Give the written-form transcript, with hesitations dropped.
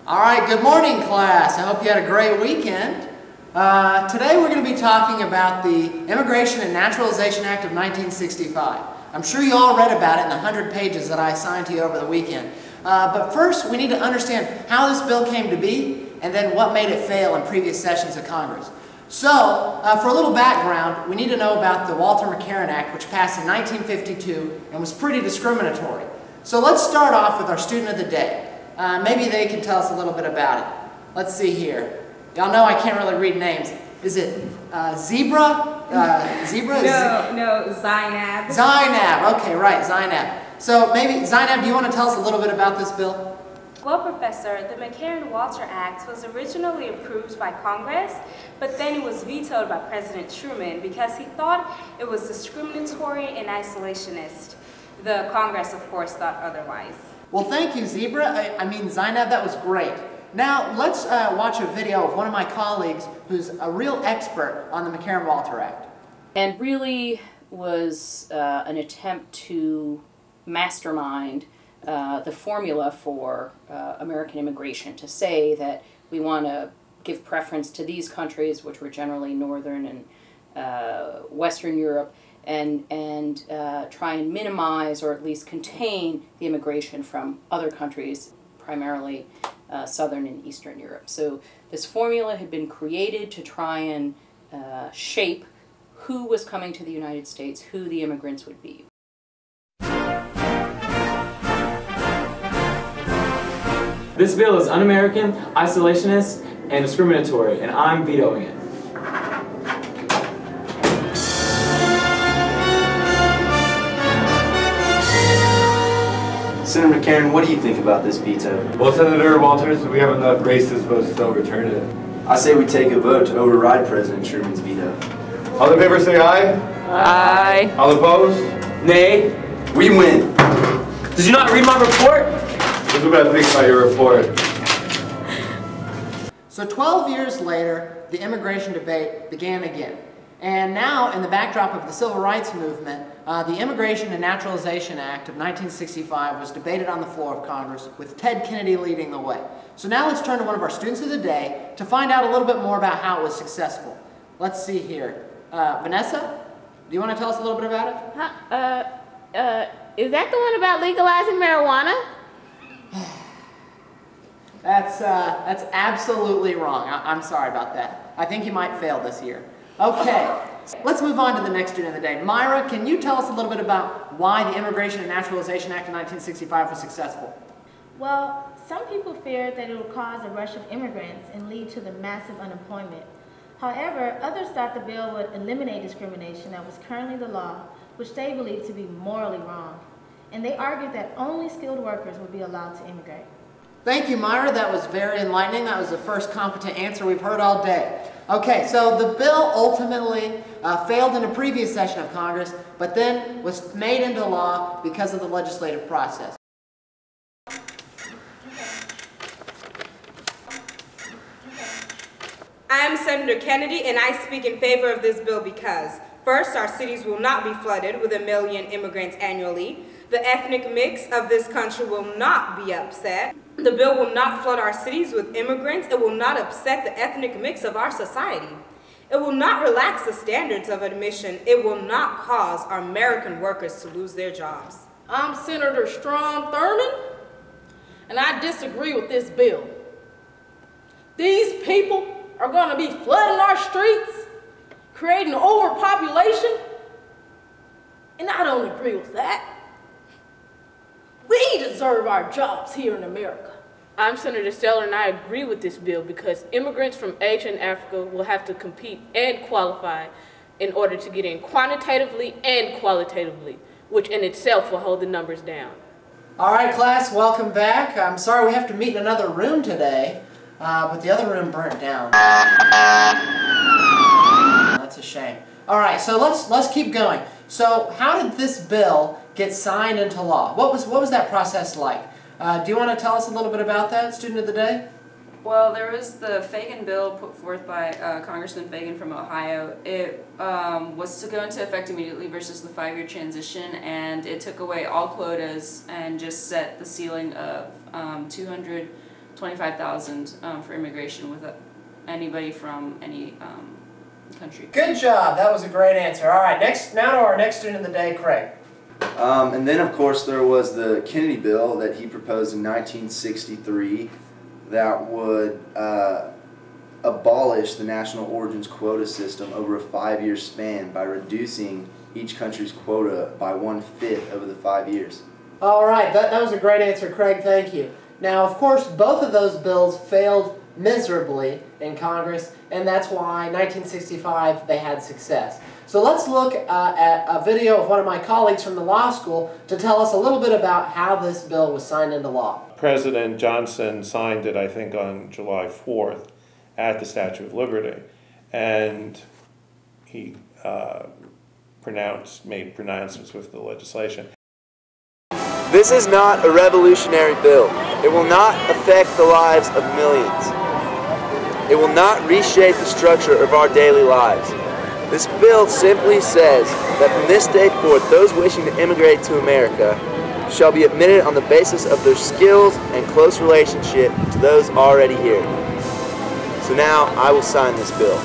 All right, good morning, class. I hope you had a great weekend. Today we're going to be talking about the Immigration and Naturalization Act of 1965. I'm sure you all read about it in the 100 pages that I assigned to you over the weekend. But first, we need to understand how this bill came to be and then what made it fail in previous sessions of Congress. So, for a little background, we need to know about the Walter McCarran Act, which passed in 1952 and was pretty discriminatory. So let's start off with our student of the day. Maybe they can tell us a little bit about it. Let's see here. Y'all know I can't really read names. Is it Zebra? Zebra? No, Zainab. Zainab. Okay, right, Zainab. So maybe, Zainab, do you want to tell us a little bit about this bill? Well, Professor, the McCarran-Walter Act was originally approved by Congress, but then it was vetoed by President Truman because he thought it was discriminatory and isolationist. The Congress, of course, thought otherwise. Well, thank you, Zebra. I mean, Zainab, that was great. Now, let's watch a video of one of my colleagues who's a real expert on the McCarran-Walter Act. And really was an attempt to mastermind the formula for American immigration, to say that we want to give preference to these countries, which were generally Northern and Western Europe, and try and minimize or at least contain the immigration from other countries, primarily Southern and Eastern Europe. So this formula had been created to try and shape who was coming to the United States, who the immigrants would be. This bill is un-American, isolationist, and discriminatory, and I'm vetoing it. Senator McCarran, what do you think about this veto? Well, Senator Walters, we have enough racist votes to overturn it. I say we take a vote to override President Truman's veto. All in favor say aye. Aye. All opposed? Nay. We win. Did you not read my report? What's the best thing about your report? So 12 years later, the immigration debate began again. And now, in the backdrop of the Civil Rights Movement, the Immigration and Naturalization Act of 1965 was debated on the floor of Congress, with Ted Kennedy leading the way. So now let's turn to one of our students of the day to find out a little bit more about how it was successful. Let's see here. Vanessa, do you want to tell us a little bit about it? Is that the one about legalizing marijuana? That's absolutely wrong. I'm sorry about that. I think you might fail this year. Okay, let's move on to the next student of the day. Myra, can you tell us a little bit about why the Immigration and Naturalization Act of 1965 was successful? Well, some people feared that it would cause a rush of immigrants and lead to the massive unemployment. However, others thought the bill would eliminate discrimination that was currently the law, which they believed to be morally wrong. And they argued that only skilled workers would be allowed to immigrate. Thank you, Myra. That was very enlightening. That was the first competent answer we've heard all day. Okay, so the bill ultimately failed in a previous session of Congress, but then was made into law because of the legislative process. I am Senator Kennedy, and I speak in favor of this bill because, first, our cities will not be flooded with 1 million immigrants annually. The ethnic mix of this country will not be upset. The bill will not flood our cities with immigrants. It will not upset the ethnic mix of our society. It will not relax the standards of admission. It will not cause our American workers to lose their jobs. I'm Senator Strom Thurmond, and I disagree with this bill. These people are going to be flooding our streets, creating overpopulation, and I don't agree with that. We deserve our jobs here in America. I'm Senator Steller, and I agree with this bill because immigrants from Asia and Africa will have to compete and qualify in order to get in quantitatively and qualitatively, which in itself will hold the numbers down. All right, class, welcome back. I'm sorry we have to meet in another room today, but the other room burnt down. That's a shame. All right, so let's keep going. So how did this bill get signed into law? What was that process like? Do you want to tell us a little bit about that, student of the day? Well, there was the Fagan bill put forth by Congressman Fagan from Ohio. It was to go into effect immediately versus the 5-year transition, and it took away all quotas and just set the ceiling of 200 $25,000 for immigration with anybody from any country. Good job. That was a great answer. All right, now to our next student of the day, Craig. And then, of course, there was the Kennedy bill that he proposed in 1963 that would abolish the national origins quota system over a 5-year span by reducing each country's quota by 1/5 over the 5 years. All right, that was a great answer, Craig. Thank you. Now, of course, both of those bills failed miserably in Congress, and that's why 1965 they had success. So let's look at a video of one of my colleagues from the law school to tell us a little bit about how this bill was signed into law. President Johnson signed it, I think, on July 4th at the Statue of Liberty, and he made pronouncements with the legislation. This is not a revolutionary bill. It will not affect the lives of millions. It will not reshape the structure of our daily lives. This bill simply says that from this day forth, those wishing to immigrate to America shall be admitted on the basis of their skills and close relationship to those already here. So now I will sign this bill.